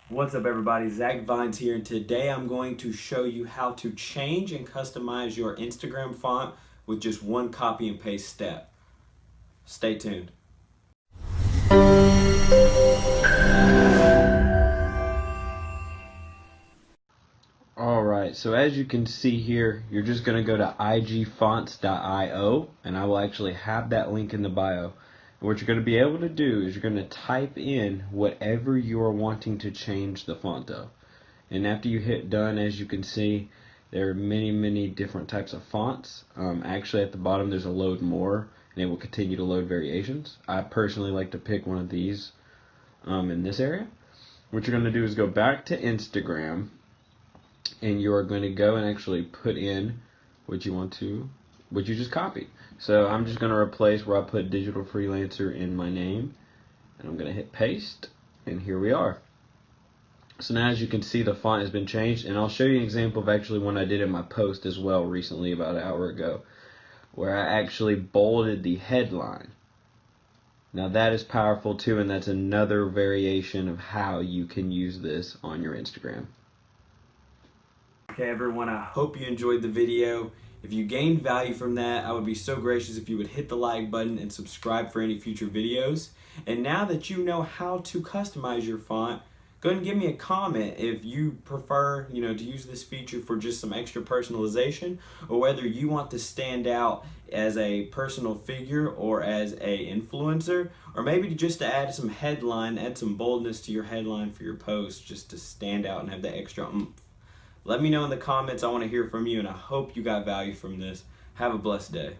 What's up everybody, Zach Vines here, and today I'm going to show you how to change and customize your Instagram font with just one copy and paste step. Stay tuned. Alright, so as you can see here, you're just going to go to igfonts.io, and I will actually have that link in the bio. And what you're going to be able to do is you're going to type in whatever you are wanting to change the font of. And after you hit done, as you can see, there are many different types of fonts. Actually at the bottom there's a load more, and it will continue to load variations. I personally like to pick one of these in this area. What you're going to do is go back to Instagram, and you are going to go and actually put in what you just copied. So I'm just going to replace where I put digital freelancer in my name, and I'm going to hit paste, and here we are. So now as you can see, the font has been changed, and I'll show you an example of actually one I did in my post as well recently, about an hour ago, where I actually bolded the headline. Now that is powerful too, and that's another variation of how you can use this on your Instagram. Okay everyone, I hope you enjoyed the video. If you gained value from that, I would be so gracious if you would hit the like button and subscribe for any future videos. And now that you know how to customize your font, go ahead and give me a comment if you prefer, to use this feature for just some extra personalization, or whether you want to stand out as a personal figure or as a influencer, or maybe just to add some headline, add some boldness to your headline for your post, just to stand out and have that extra oomph. Let me know in the comments. I want to hear from you, and I hope you got value from this. Have a blessed day.